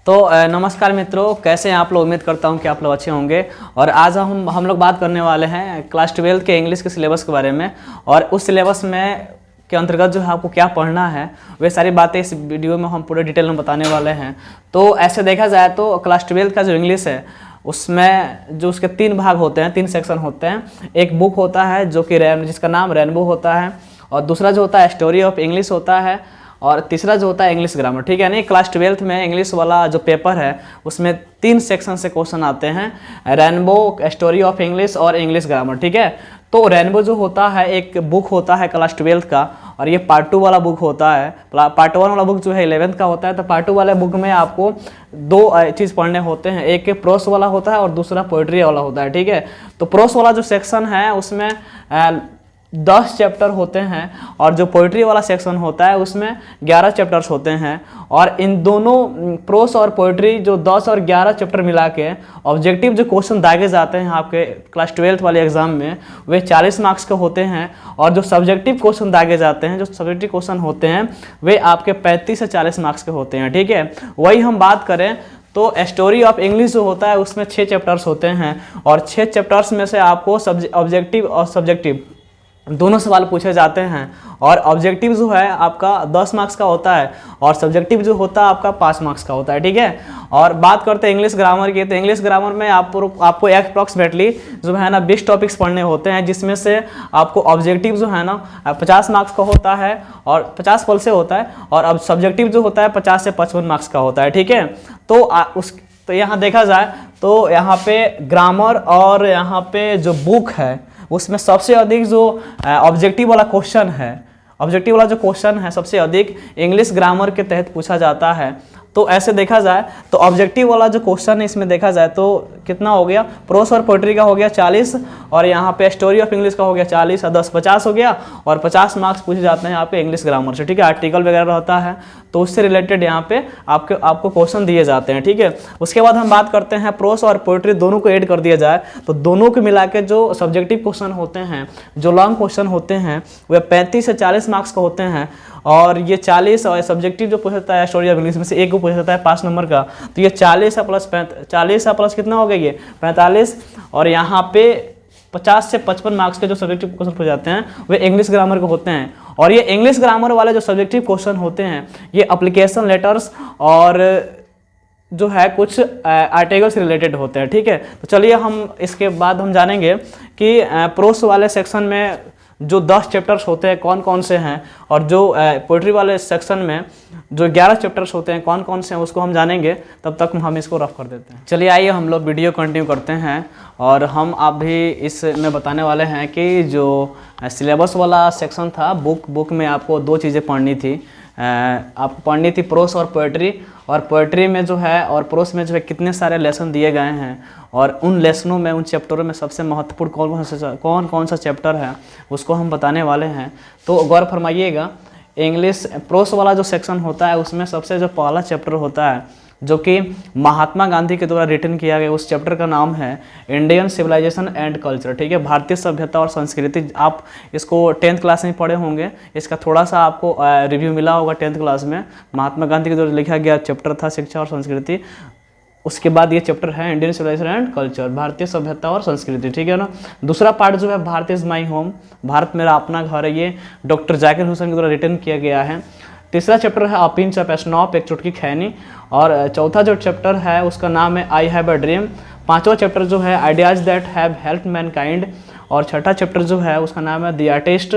तो नमस्कार मित्रों, कैसे हैं आप लोग। उम्मीद करता हूं कि आप लोग अच्छे होंगे। और आज हम लोग बात करने वाले हैं क्लास 12 के इंग्लिश के सिलेबस के बारे में। और उस सिलेबस में के अंतर्गत जो है आपको क्या पढ़ना है, वे सारी बातें इस वीडियो में हम पूरे डिटेल में बताने वाले हैं। तो ऐसे देखा जाए तो क्लास 12 का जो इंग्लिश है उसमें जो उसके 3 भाग होते हैं, 3 सेक्शन होते हैं। एक बुक होता है जो कि जिसका नाम रेनबो होता है, और दूसरा जो होता है स्टोरी ऑफ इंग्लिश होता है, और तीसरा जो होता है इंग्लिश ग्रामर। ठीक है, नहीं क्लास 12 में इंग्लिश वाला जो पेपर है उसमें 3 सेक्शन से क्वेश्चन आते हैं, रेनबो, स्टोरी ऑफ इंग्लिश और इंग्लिश ग्रामर। ठीक है, तो रेनबो जो होता है एक बुक होता है क्लास 12 का, और ये पार्ट 2 वाला बुक होता है। पार्ट 1 वाला बुक जो है 11th का होता है। तो पार्ट 2 वाले बुक में आपको 2 चीज़ पढ़ने होते हैं, एक प्रोस वाला होता है और दूसरा पोइट्री वाला होता है। ठीक है, तो प्रोस वाला जो सेक्शन है उसमें 10 चैप्टर होते हैं, और जो पोइट्री वाला सेक्शन होता है उसमें 11 चैप्टर्स होते हैं। और इन दोनों प्रोस और पोइट्री जो 10 और 11 चैप्टर मिला के ऑब्जेक्टिव जो क्वेश्चन दागे जाते हैं आपके क्लास 12 वाले एग्जाम में, वे 40 मार्क्स के होते हैं। और जो सब्जेक्टिव क्वेश्चन दागे जाते हैं, जो सब्जेक्टिव क्वेश्चन होते हैं, वे आपके 35 से 40 मार्क्स के होते हैं। ठीक है, वही हम बात करें तो स्टोरी ऑफ इंग्लिश जो होता है उसमें 6 चैप्टर्स होते हैं, और 6 चैप्टर्स में से आपको ऑब्जेक्टिव और सब्जेक्टिव दोनों सवाल पूछे जाते हैं। और ऑब्जेक्टिव जो है आपका 10 मार्क्स का होता है, और सब्जेक्टिव जो होता है आपका 5 मार्क्स का होता है। ठीक है, और बात करते हैं इंग्लिश ग्रामर की। तो इंग्लिश ग्रामर में आपको अप्रॉक्सीमेटली जो है ना 20 टॉपिक्स पढ़ने होते हैं, जिसमें से आपको ऑब्जेक्टिव जो है ना 50 मार्क्स का होता है, और 50 पल से होता है, और अब सब्जेक्टिव जो होता है 50 से 55 मार्क्स का होता है। ठीक है, तो यहाँ देखा जाए तो यहाँ पे ग्रामर और यहाँ पे जो बुक है उसमें सबसे अधिक जो ऑब्जेक्टिव वाला क्वेश्चन है, ऑब्जेक्टिव वाला जो क्वेश्चन है सबसे अधिक इंग्लिश ग्रामर के तहत पूछा जाता है। तो ऐसे देखा जाए तो ऑब्जेक्टिव वाला जो क्वेश्चन है इसमें देखा जाए तो कितना हो गया, प्रोस और पोइट्री का हो गया 40, और यहाँ पे स्टोरी ऑफ इंग्लिश का हो गया 40 और 10 50 हो गया, और 50 मार्क्स पूछे जाते हैं यहाँ पे इंग्लिश ग्रामर से। ठीक है, आर्टिकल वगैरह रहता है तो उससे रिलेटेड यहाँ पे आपको क्वेश्चन दिए जाते हैं। ठीक है, उसके बाद हम बात करते हैं प्रोस और पोइट्री दोनों को ऐड कर दिया जाए तो दोनों को मिला के जो सब्जेक्टिव क्वेश्चन होते हैं, जो लॉन्ग क्वेश्चन होते हैं, वे 35 से 40 मार्क्स का होते हैं। और ये 40 और सब्जेक्टिव जो पूछता है स्टोरी ऑफ इंग्लिश में से एक को पूछा जाता है 5 नंबर का, तो ये 40 प्लस कितना हो गया, ये 45। और यहाँ पे 50 से 55 मार्क्स के जो सब्जेक्टिव क्वेश्चन पूछे जाते हैं वे इंग्लिश ग्रामर के होते हैं। और ये इंग्लिश ग्रामर वाले जो सब्जेक्टिव क्वेश्चन होते हैं ये एप्लीकेशन लेटर्स और जो है कुछ आर्टिकल से रिलेटेड होते हैं। ठीक है, तो चलिए हम इसके बाद हम जानेंगे कि प्रोस वाले सेक्शन में जो 10 चैप्टर्स होते हैं कौन कौन से हैं, और जो पोइट्री वाले सेक्शन में जो 11 चैप्टर्स होते हैं कौन कौन से हैं, उसको हम जानेंगे। तब तक हम इसको रफ कर देते हैं। चलिए आइए हम लोग वीडियो कंटिन्यू करते हैं, और हम आप भी इसमें बताने वाले हैं कि जो सिलेबस वाला सेक्शन था बुक में आपको 2 चीज़ें पढ़नी थी। आपको पढ़नी थी प्रोस और पोइट्री, और पोइट्री में जो है और प्रोस में जो है कितने सारे लेसन दिए गए हैं, और उन लेसनों में, उन चैप्टरों में सबसे महत्वपूर्ण कौन कौन सा चैप्टर है उसको हम बताने वाले हैं। तो गौर फरमाइएगा, इंग्लिश प्रोस वाला जो सेक्शन होता है उसमें सबसे जो पहला चैप्टर होता है जो कि महात्मा गांधी के द्वारा रिटन किया गया, उस चैप्टर का नाम है इंडियन सिविलाइजेशन एंड कल्चर। ठीक है, भारतीय सभ्यता और संस्कृति। आप इसको 10th क्लास में पढ़े होंगे, इसका थोड़ा सा आपको रिव्यू मिला होगा 10th क्लास में। महात्मा गांधी के द्वारा लिखा गया चैप्टर था शिक्षा और संस्कृति। उसके बाद ये चैप्टर है इंडियन सिविलाइजेशन एंड कल्चर, भारतीय सभ्यता और संस्कृति। ठीक है ना। दूसरा पार्ट जो है Bharat is my home, Bharat मेरा अपना घर है, ये डॉक्टर जाकिर हुसैन के द्वारा रिटन किया गया है। तीसरा चैप्टर है अ पिंच ऑफ स्नॉप, एक चुटकी खैनी। और चौथा जो चैप्टर है उसका नाम है आई हैव अ ड्रीम। पांचवा चैप्टर जो है ideas that have helped Mankind. और छठा चैप्टर जो है उसका नाम है द आर्टिस्ट।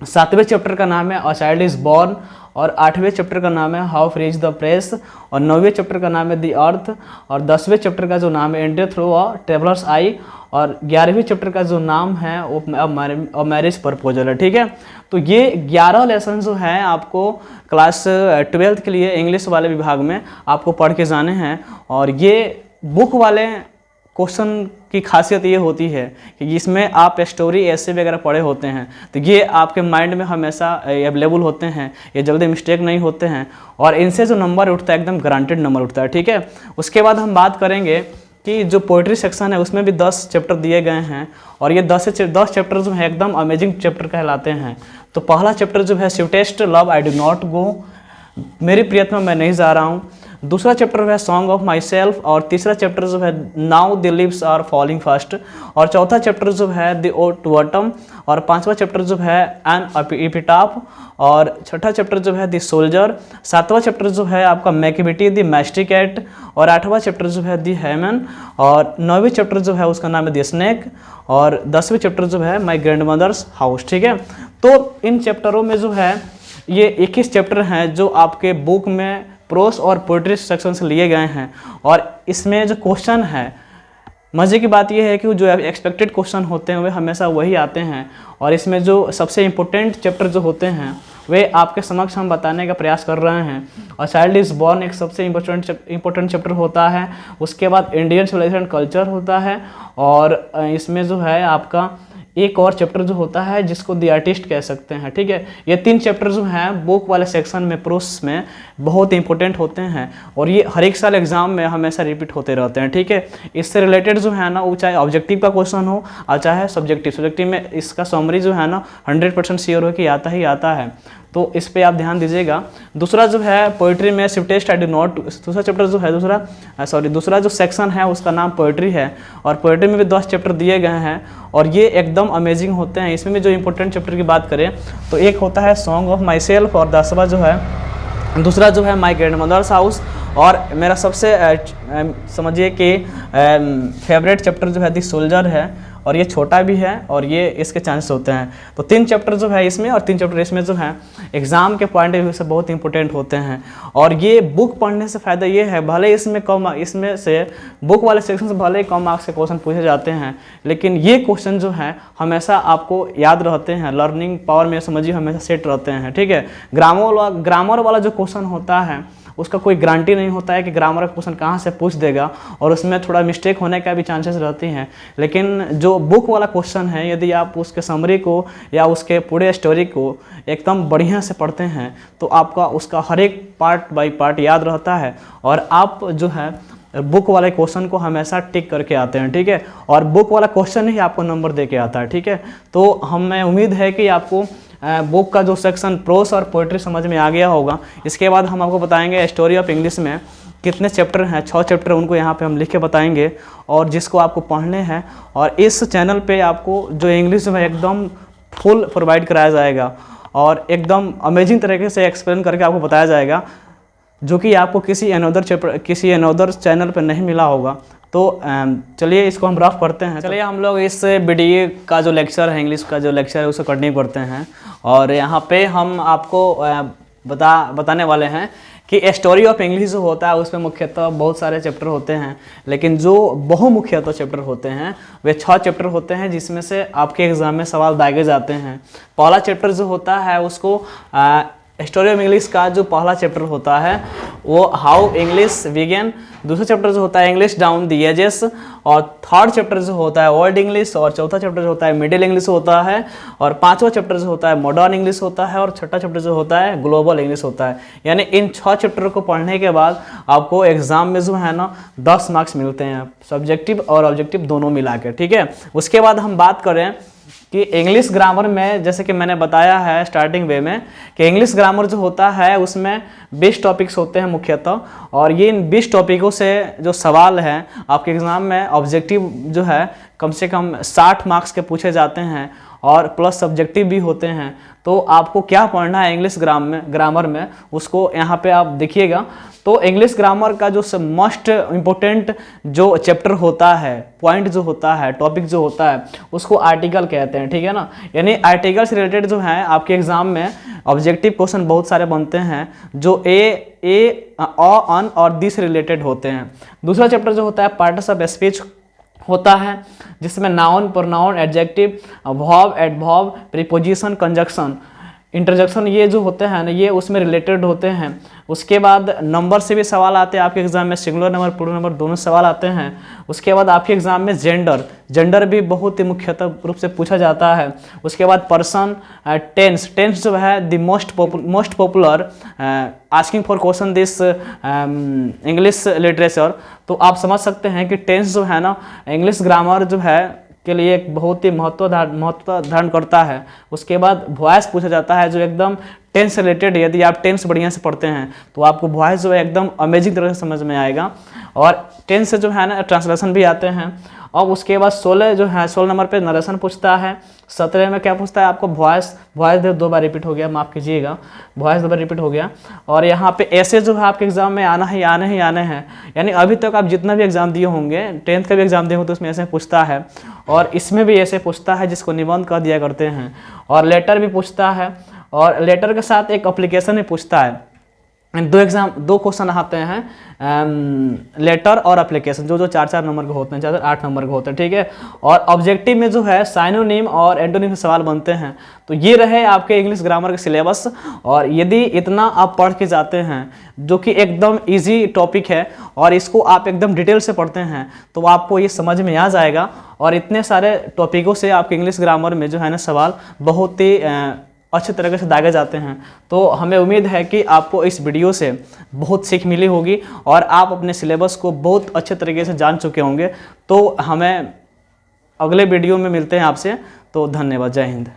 7वें चैप्टर का नाम है अ चाइल्ड इज बॉर्न। और 8वें चैप्टर का नाम है how free is the press. और 9वें चैप्टर का नाम है द अर्थ। और 10वें चैप्टर का जो नाम है इंडिया थ्रू अ ट्रेवलर्स आई। और 11वें चैप्टर का जो नाम है वो मैरिज प्रपोजल है। ठीक है, तो ये 11 लेसन जो हैं आपको क्लास 12 के लिए इंग्लिश वाले विभाग में आपको पढ़ के जाने हैं। और ये बुक वाले क्वेश्चन की खासियत ये होती है कि इसमें आप स्टोरी ऐसे वगैरह पढ़े होते हैं, तो ये आपके माइंड में हमेशा अवेलेबल होते हैं, ये जल्दी मिस्टेक नहीं होते हैं, और इनसे जो नंबर उठता है एकदम गारंटेड नंबर उठता है। ठीक है, उसके बाद हम बात करेंगे कि जो पोइट्री सेक्शन है उसमें भी 10 चैप्टर दिए गए हैं, और ये 10 चैप्टर जो है एकदम अमेजिंग चैप्टर कहलाते हैं। तो पहला चैप्टर जो है sweetest love I do not go, मेरी प्रियतमा मैं नहीं जा रहा हूँ। दूसरा चैप्टर है सॉन्ग ऑफ माई सेल्फ, और तीसरा चैप्टर जो है now the leaves are falling fast, और चौथा चैप्टर जो है द ओड टू ऑटम, और पांचवा चैप्टर जो है एन एपिटाफ, और छठा चैप्टर जो है द सोल्जर, सातवां चैप्टर जो है आपका मैकेबिटी द मैस्टिकेट, और आठवां चैप्टर जो है द हेमन, और नौवीं चैप्टर जो है उसका नाम है द स्नेक, और 10वें चैप्टर जो है माई ग्रैंड मदर्स हाउस। ठीक है, तो इन चैप्टरों में जो है ये 21 चैप्टर हैं जो आपके बुक में प्रोस और पोइट्री सेक्शन से लिए गए हैं, और इसमें जो क्वेश्चन है, मज़े की बात यह है कि जो एक्सपेक्टेड क्वेश्चन होते हैं वे हमेशा वही आते हैं, और इसमें जो सबसे इम्पोर्टेंट चैप्टर जो होते हैं वे आपके समक्ष हम बताने का प्रयास कर रहे हैं। और चाइल्ड इज़ बॉर्न एक सबसे इम्पोर्टेंट चैप्टर होता है, उसके बाद इंडियन सिविलाइजेशन कल्चर होता है, और इसमें जो है आपका एक और चैप्टर जो होता है जिसको द आर्टिस्ट कह सकते हैं। ठीक है, ये 3 चैप्टर जो हैं बुक वाले सेक्शन में प्रोस में बहुत इंपॉर्टेंट होते हैं, और ये हर एक साल एग्जाम में हमेशा रिपीट होते रहते हैं। ठीक है, इससे रिलेटेड जो है ना वो चाहे ऑब्जेक्टिव का क्वेश्चन हो और चाहे सब्जेक्टिव में इसका समरी जो है ना 100% श्योर हो कि आता ही आता है, तो इस पे आप ध्यान दीजिएगा। दूसरा जो है पोइट्री में शिव टेस्ट आई डू नॉट, दूसरा चैप्टर जो है दूसरा जो सेक्शन है उसका नाम पोइट्री है, और पोइट्री में भी 10 चैप्टर दिए गए हैं, और ये एकदम अमेजिंग होते हैं। इसमें भी जो इंपॉर्टेंट चैप्टर की बात करें तो एक होता है सॉन्ग ऑफ माई सेल्फ, और दूसरा जो है माई ग्रैंड मदर्स हाउस, और मेरा सबसे समझिए कि फेवरेट चैप्टर जो है द सोल्जर है, और ये छोटा भी है और ये इसके चांसेस होते हैं। तो 3 चैप्टर जो है इसमें और 3 चैप्टर इसमें जो है एग्जाम के पॉइंट ऑफ व्यू से बहुत इंपॉर्टेंट होते हैं, और ये बुक पढ़ने से फ़ायदा ये है भले इसमें से बुक वाले सेक्शन से भले ही कम मार्क्स के क्वेश्चन पूछे जाते हैं, लेकिन ये क्वेश्चन जो है हमेशा आपको याद रहते हैं, लर्निंग पावर में समझिए हमेशा सेट रहते हैं। ठीक है, ग्रामर वाला जो क्वेश्चन होता है उसका कोई गारंटी नहीं होता है कि ग्रामर का क्वेश्चन कहाँ से पूछ देगा, और उसमें थोड़ा मिस्टेक होने का भी चांसेस रहती हैं, लेकिन जो बुक वाला क्वेश्चन है यदि आप उसके समरी को या उसके पूरे स्टोरी को एकदम बढ़िया से पढ़ते हैं तो आपका उसका हर एक पार्ट बाय पार्ट याद रहता है, और आप जो है बुक वाले क्वेश्चन को हमेशा टिक करके आते हैं। ठीक है, और बुक वाला क्वेश्चन ही आपको नंबर दे के आता है। ठीक है, तो हमें उम्मीद है कि आपको बुक का जो सेक्शन प्रोस और पोइट्री समझ में आ गया होगा। इसके बाद हम आपको बताएंगे स्टोरी ऑफ इंग्लिश में कितने चैप्टर हैं, 6 चैप्टर उनको यहाँ पे हम लिख के बताएंगे, और जिसको आपको पढ़ने हैं, और इस चैनल पे आपको जो इंग्लिश में एकदम फुल प्रोवाइड कराया जाएगा, और एकदम अमेजिंग तरीके से एक्सप्लेन करके आपको बताया जाएगा, जो कि आपको किसी अनदर चैनल पर नहीं मिला होगा। तो चलिए इसको हम रफ करते हैं। चलिए हम लोग इस बीडीए का जो लेक्चर है, इंग्लिश का जो लेक्चर है उसे कंटिन्यू करते हैं, और यहाँ पे हम आपको बताने वाले हैं कि स्टोरी ऑफ इंग्लिश जो होता है उसमें मुख्यतः बहुत सारे चैप्टर होते हैं, लेकिन जो बहुमुख्यतः चैप्टर होते हैं वे 6 चैप्टर होते हैं, जिसमें से आपके एग्जाम में सवाल दागे जाते हैं। पहला चैप्टर जो होता है उसको स्टोरी ऑफ इंग्लिश का जो पहला चैप्टर होता है वो हाउ इंग्लिश बिगेन, दूसरा चैप्टर जो होता है इंग्लिश डाउन द एजेस, और थर्ड चैप्टर जो होता है ओल्ड इंग्लिश, और चौथा चैप्टर जो होता है मिडिल इंग्लिश होता है, और पांचवा चैप्टर जो होता है मॉडर्न इंग्लिश होता है, और छठा चैप्टर जो होता है ग्लोबल इंग्लिश होता है। यानी इन 6 चैप्टर को पढ़ने के बाद आपको एग्जाम में जो है ना 10 मार्क्स मिलते हैं, सब्जेक्टिव और ऑब्जेक्टिव दोनों मिला के। ठीक है, उसके बाद हम बात करें कि इंग्लिश ग्रामर में, जैसे कि मैंने बताया है स्टार्टिंग वे में कि इंग्लिश ग्रामर जो होता है उसमें 20 टॉपिक्स होते हैं मुख्यतः, और ये इन 20 टॉपिकों से जो सवाल है आपके एग्ज़ाम में ऑब्जेक्टिव जो है कम से कम 60 मार्क्स के पूछे जाते हैं, और प्लस सब्जेक्टिव भी होते हैं। तो आपको क्या पढ़ना है इंग्लिश ग्रामर में उसको यहाँ पे आप देखिएगा। तो इंग्लिश ग्रामर का जो मोस्ट इम्पोर्टेंट जो चैप्टर होता है, पॉइंट जो होता है, टॉपिक जो होता है उसको आर्टिकल कहते हैं। ठीक है ना, यानी आर्टिकल से रिलेटेड जो है आपके एग्जाम में ऑब्जेक्टिव क्वेश्चन बहुत सारे बनते हैं जो अन और दी से रिलेटेड होते हैं। दूसरा चैप्टर जो होता है पार्ट्स ऑफ स्पीच होता है, जिसमें noun, pronoun, adjective, verb, adverb, preposition, conjunction, interjection ये जो होते हैं ना ये उसमें रिलेटेड होते हैं। उसके बाद नंबर से भी सवाल आते हैं आपके एग्जाम में, सिंगुलर नंबर प्लूरल नंबर दोनों सवाल आते हैं। उसके बाद आपके एग्जाम में जेंडर भी बहुत ही मुख्यतः रूप से पूछा जाता है। उसके बाद पर्सन, टेंस जो है the most popular asking for question this English literature. तो आप समझ सकते हैं कि टेंस जो है ना इंग्लिश ग्रामर जो है के लिए एक बहुत ही महत्व धारण करता है। उसके बाद वॉइस पूछा जाता है जो एकदम टेंस से रिलेटेड यदि आप टेंस बढ़िया से पढ़ते हैं तो आपको वॉइस जो है एकदम अमेजिंग तरह से समझ में आएगा। और टेंस से जो है ना ट्रांसलेशन भी आते हैं। और उसके बाद 16 जो है 16 नंबर पे नरेशन पूछता है। 17 में क्या पूछता है आपको वॉइस 2 बार रिपीट हो गया, माफ़ कीजिएगा, वॉइस 2 बार रिपीट हो गया। और यहाँ पे ऐसे जो है आपके एग्जाम में आना ही आने हैं, यानी अभी तक आप जितना भी एग्जाम दिए होंगे, 10th का भी एग्जाम दिए होंगे तो उसमें ऐसे पूछता है। और इसमें भी ऐसे पूछता है जिसको निबंध कह दिया करते हैं। और लेटर भी पूछता है, और लेटर के साथ एक एप्लीकेशन भी पूछता है। 2 क्वेश्चन आते हैं, लेटर और एप्लीकेशन, जो 4-4 नंबर के होते हैं, 8 नंबर के होते हैं, ठीक है। और ऑब्जेक्टिव में जो है साइनोनिम और एंटोनिम से सवाल बनते हैं। तो ये रहे आपके इंग्लिश ग्रामर के सिलेबस। और यदि इतना आप पढ़ के जाते हैं, जो कि एकदम इजी टॉपिक है, और इसको आप एकदम डिटेल से पढ़ते हैं, तो आपको ये समझ में आ जाएगा। और इतने सारे टॉपिकों से आपके इंग्लिश ग्रामर में जो है ना सवाल बहुत ही अच्छे तरीके से दागे जाते हैं। तो हमें उम्मीद है कि आपको इस वीडियो से बहुत सीख मिली होगी और आप अपने सिलेबस को बहुत अच्छे तरीके से जान चुके होंगे। तो हमें अगले वीडियो में मिलते हैं आपसे। तो धन्यवाद, जय हिंद।